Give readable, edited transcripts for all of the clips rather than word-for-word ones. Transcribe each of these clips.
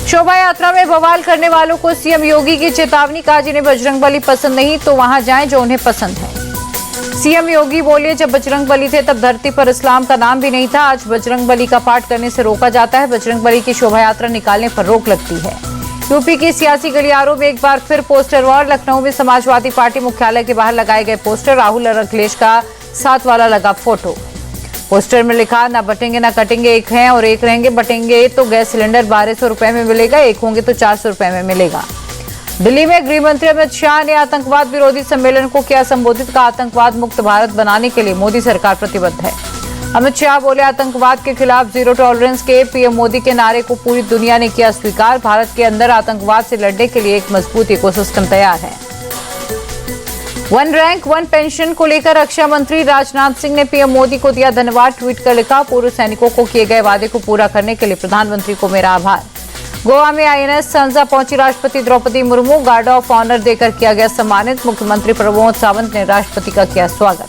शोभा यात्रा में बवाल करने वालों को सीएम योगी की चेतावनी, कहा जिन्हें बजरंगबली पसंद नहीं तो वहां जाएं जो उन्हें पसंद है। सीएम योगी बोले, जब बजरंगबली थे तब धरती पर इस्लाम का नाम भी नहीं था। आज बजरंगबली का पाठ करने से रोका जाता है। बजरंगबली की शोभा यात्रा निकालने पर रोक लगती है। यूपी के सियासी गलियारों में एक बार फिर पोस्टर वॉर। लखनऊ में समाजवादी पार्टी मुख्यालय के बाहर लगाए गए पोस्टर। राहुल और अखिलेश का साथ वाला लगा फोटो। पोस्टर में लिखा, ना बटेंगे ना कटेंगे, एक हैं और एक रहेंगे। बटेंगे तो गैस सिलेंडर 1200 रुपए में मिलेगा, एक होंगे तो 400 रुपए में मिलेगा। दिल्ली में गृह मंत्री अमित शाह ने आतंकवाद विरोधी सम्मेलन को किया संबोधित, का आतंकवाद मुक्त भारत बनाने के लिए मोदी सरकार प्रतिबद्ध है। अमित शाह बोले, आतंकवाद के खिलाफ जीरो टॉलरेंस के पीएम मोदी के नारे को पूरी दुनिया ने किया स्वीकार। भारत के अंदर आतंकवाद से लड़ने के लिए एक मजबूत इकोसिस्टम तैयार है। वन रैंक वन पेंशन को लेकर रक्षा मंत्री राजनाथ सिंह ने पीएम मोदी को दिया धन्यवाद। ट्वीट कर लिखा, पूर्व सैनिकों को किए गए वादे को पूरा करने के लिए प्रधानमंत्री को मेरा आभार। गोवा में आईएनएस संजा पहुंची राष्ट्रपति Draupadi Murmu, guard of honour देकर किया गया सम्मानित। मुख्यमंत्री प्रमोद सावंत ने राष्ट्रपति का किया स्वागत।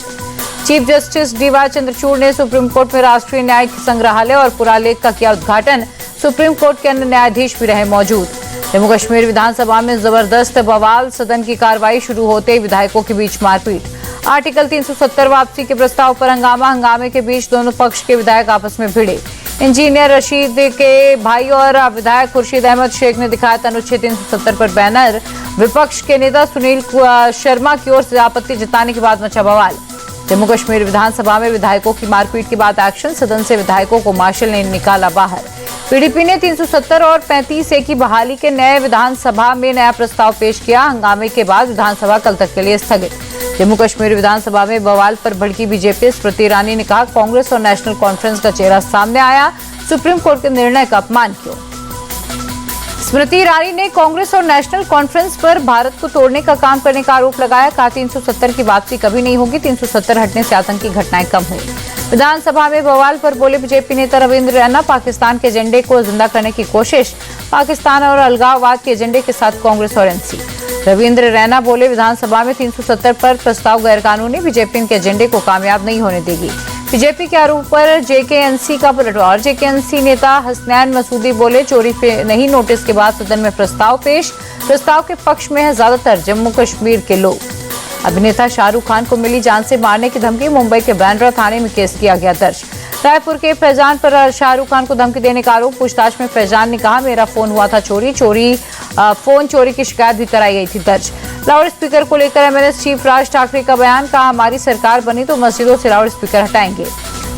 चीफ जस्टिस डीवाई चंद्रचूड़ ने सुप्रीम कोर्ट में राष्ट्रीय न्यायिक संग्रहालय और पुरालेख का किया उद्घाटन। सुप्रीम कोर्ट के अन्य न्यायाधीश भी रहे मौजूद। जम्मू कश्मीर विधानसभा में जबरदस्त बवाल। सदन की कार्रवाई शुरू होते ही विधायकों के बीच मारपीट। आर्टिकल 370 वापसी के प्रस्ताव पर हंगामा। हंगामे के बीच दोनों पक्ष के विधायक आपस में भिड़े। इंजीनियर रशीद के भाई और विधायक खुर्शीद अहमद शेख ने दिखाया अनुच्छेद 370 पर बैनर। विपक्ष के नेता सुनील शर्मा की ओर से आपत्ति जताने के बाद मचा बवाल। जम्मू कश्मीर विधानसभा में विधायकों की मारपीट के बाद एक्शन। सदन से विधायकों को मार्शल ने निकाला बाहर। पीडीपी ने 370 और 35A की बहाली के नए विधानसभा में नया प्रस्ताव पेश किया। हंगामे के बाद विधानसभा कल तक के लिए स्थगित। जम्मू कश्मीर विधानसभा में बवाल पर भड़की बीजेपी। स्मृति ईरानी ने कहा, कांग्रेस और नेशनल कॉन्फ्रेंस का चेहरा सामने आया, सुप्रीम कोर्ट के निर्णय का अपमान क्यों। स्मृति ईरानी ने कांग्रेस और नेशनल कॉन्फ्रेंस पर भारत को तोड़ने का काम करने का आरोप लगाया। कहा, 370 की वापसी कभी नहीं होगी। 370 हटने से आतंकी घटनाएं कम हुई। विधानसभा में बवाल पर बोले बीजेपी नेता रविंद्र रैना, पाकिस्तान के एजेंडे को जिंदा करने की कोशिश। पाकिस्तान और अलगाववाद के एजेंडे के साथ कांग्रेस और एनसी। रविंद्र रैना बोले, विधानसभा में 370 पर प्रस्ताव गैरकानूनी। बीजेपी इनके एजेंडे को कामयाब नहीं होने देगी। बीजेपी के आरोप पर जेकेएनसी का पलटवार। जेकेएनसी नेता हसनैन मसूदी बोले, चोरी पे नहीं नोटिस के बाद सदन में प्रस्ताव पेश। प्रस्ताव के पक्ष में है ज्यादातर जम्मू कश्मीर के लोग। अभिनेता शाहरुख खान को मिली जान से मारने की धमकी। मुंबई के बांद्रा थाने में केस किया गया दर्ज। रायपुर के फैजान पर शाहरुख खान को धमकी देने का आरोप। पूछताछ में फैजान ने कहा, मेरा फोन हुआ था चोरी। फोन चोरी की शिकायत भी कराई गई थी दर्ज। लाउड स्पीकर को लेकर एमएनएस चीफ राज ठाकरे का बयान। कहा, हमारी सरकार बनी तो मस्जिदों से लाउड स्पीकर हटाएंगे।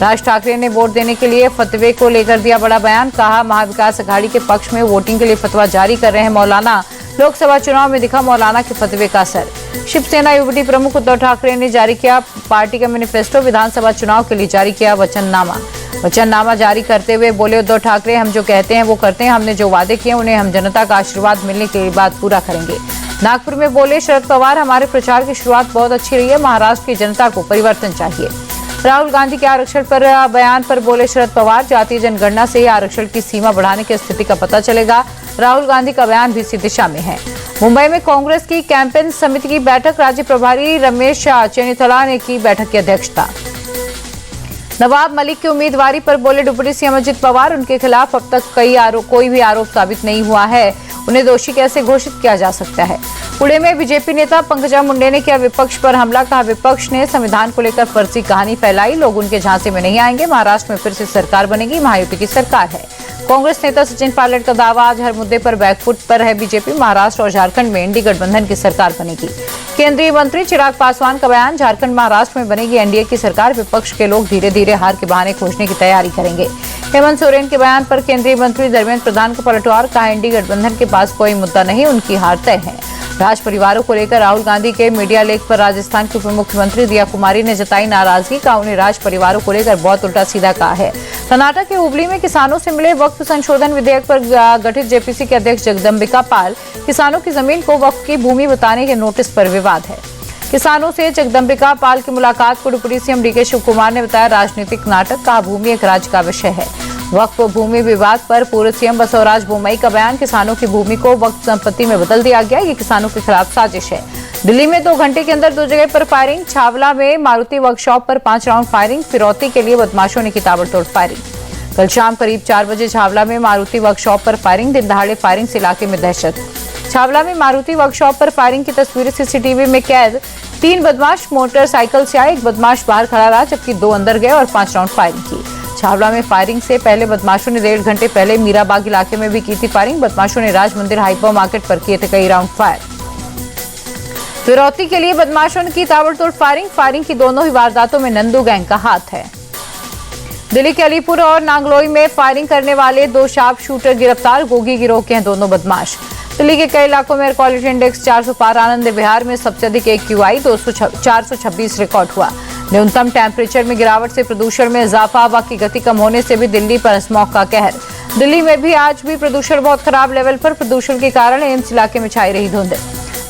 राज ठाकरे ने वोट देने के लिए फतवे को लेकर दिया बड़ा बयान। कहा, महाविकास अघाड़ी के पक्ष में वोटिंग के लिए फतवा जारी कर रहे हैं मौलाना। लोकसभा चुनाव में दिखा मौलाना के फतवे का असर। शिवसेना युवती प्रमुख उद्धव ठाकरे ने जारी किया पार्टी का मैनिफेस्टो। विधानसभा चुनाव के लिए जारी किया वचननामा जारी करते हुए बोले उद्धव ठाकरे, हम जो कहते हैं वो करते हैं। हमने जो वादे किए उन्हें हम जनता का आशीर्वाद मिलने के बाद पूरा करेंगे। नागपुर में बोले शरद पवार, हमारे प्रचार की शुरुआत बहुत अच्छी रही है। महाराष्ट्र की जनता को परिवर्तन चाहिए। राहुल गांधी के आरक्षण पर बयान पर बोले शरद पवार, जातीय जनगणना से ही आरक्षण की सीमा बढ़ाने की स्थिति का पता चलेगा। राहुल गांधी का बयान भी इसी दिशा में है। मुंबई में कांग्रेस की कैंपेन समिति की बैठक। राज्य प्रभारी रमेश चेन्नीथला ने की बैठक की अध्यक्षता। नवाब मलिक की उम्मीदवारी पर बोले डिप्टी सीएम अजित पवार, उनके खिलाफ अब तक कोई भी आरोप साबित नहीं हुआ है, उन्हें दोषी कैसे घोषित किया जा सकता है। पुणे में बीजेपी नेता पंकजा मुंडे ने किया विपक्ष पर हमला। कहा, विपक्ष ने संविधान को लेकर फर्जी कहानी फैलाई, लोग उनके झांसे में नहीं आएंगे। महाराष्ट्र में फिर से सरकार बनेगी, महायुति की सरकार है। कांग्रेस नेता सचिन पायलट का दावा, आज हर मुद्दे पर बैकफुट पर है बीजेपी। महाराष्ट्र और झारखंड में इंडी गठबंधन की सरकार बनेगी। केंद्रीय मंत्री चिराग पासवान का बयान, झारखंड महाराष्ट्र में बनेगी एनडीए की सरकार। विपक्ष के लोग धीरे धीरे हार के बहाने खोजने की तैयारी करेंगे। हेमंत सोरेन के बयान पर केंद्रीय मंत्री धर्मेंद्र प्रधान का पलटवार। कहा, एनडीए गठबंधन के पास कोई मुद्दा नहीं, उनकी हार तय है। राज परिवारों को लेकर राहुल गांधी के मीडिया लेख पर राजस्थान की उप मुख्यमंत्री दिया कुमारी ने जताई नाराजगी। कहा, उन्हें राज परिवारों को लेकर बहुत उल्टा सीधा कहा है। कर्नाटक के हुबली में किसानों से मिले वक्फ संशोधन विधेयक पर गठित जेपीसी के अध्यक्ष जगदम्बिका पाल, किसानों की जमीन को वक्फ की भूमि बताने के नोटिस पर विवाद है। किसानों से जगदम्बिका पाल की मुलाकात को deputy CM D K Shiv Kumar ने बताया राजनीतिक नाटक। कहा, भूमि एक राज्य का विषय है। वक्फ भूमि विवाद पर पूर्व सीएम बसवराज बोम्मई का बयान, किसानों की भूमि को वक्फ संपत्ति में बदल दिया गया, ये किसानों के खिलाफ साजिश है। दिल्ली में 2 घंटे के अंदर 2 जगह पर फायरिंग। छावला में मारुति वर्कशॉप पर 5 राउंड फायरिंग। फिरौती के लिए बदमाशों ने की ताबड़तोड़ फायरिंग। कल शाम करीब 4 बजे छावला में मारुति वर्कशॉप पर फायरिंग, दिन दहाड़े फायरिंग से इलाके में दहशत। छावला में मारुति वर्कशॉप पर फायरिंग की तस्वीरें सीसीटीवी में कैद। 3 बदमाश मोटरसाइकिल से आए, एक बदमाश बाहर खड़ा रहा जबकि 2 अंदर गए और 5 राउंड फायरिंग की। छावला में फायरिंग से पहले बदमाशों ने 1.5 घंटे पहले मीराबाग इलाके में भी की थी फायरिंग। बदमाशों ने राज मंदिर हाइपर मार्केट पर किए थे कई राउंड फायर। फिरौती के लिए बदमाशों ने की ताबड़तोड़ फायरिंग की दोनों ही वारदातों में नंदू गैंग का हाथ है। दिल्ली के अलीपुर और नांगलोई में फायरिंग करने वाले 2 शार्प शूटर गिरफ्तार, गोगी गिरोह के हैं दोनों बदमाश। दिल्ली के कई इलाकों में एयर क्वालिटी इंडेक्स 400 पार, आनंद विहार में सबसे अधिक AQI 426 रिकॉर्ड हुआ। न्यूनतम टेम्परेचर में गिरावट से प्रदूषण में इजाफा, हवा की गति कम होने से भी दिल्ली पर स्मॉग का कहर। दिल्ली में भी आज भी प्रदूषण बहुत खराब लेवल पर, प्रदूषण के कारण एम्स इलाके में छाई रही धुंध।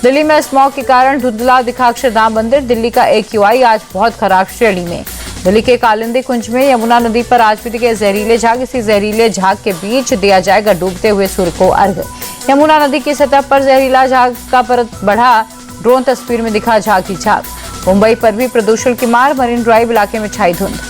दिल्ली में स्मॉग के कारण धुंधला दिखा अक्षरधाम मंदिर, दिल्ली का AQI आज बहुत खराब श्रेणी में। दिल्ली के कालिंदी कुंज में यमुना नदी पर आज भी दिखे जहरीले झाग, इसी जहरीले झाग के बीच दिया जाएगा डूबते हुए सूर्य को अर्घ्य। यमुना नदी की सतह पर जहरीला झाग का परत बढ़ा, ड्रोन तस्वीर में दिखा झाग ही झाग। मुंबई पर भी प्रदूषण की मार, मरीन ड्राइव इलाके में छाई धुंध।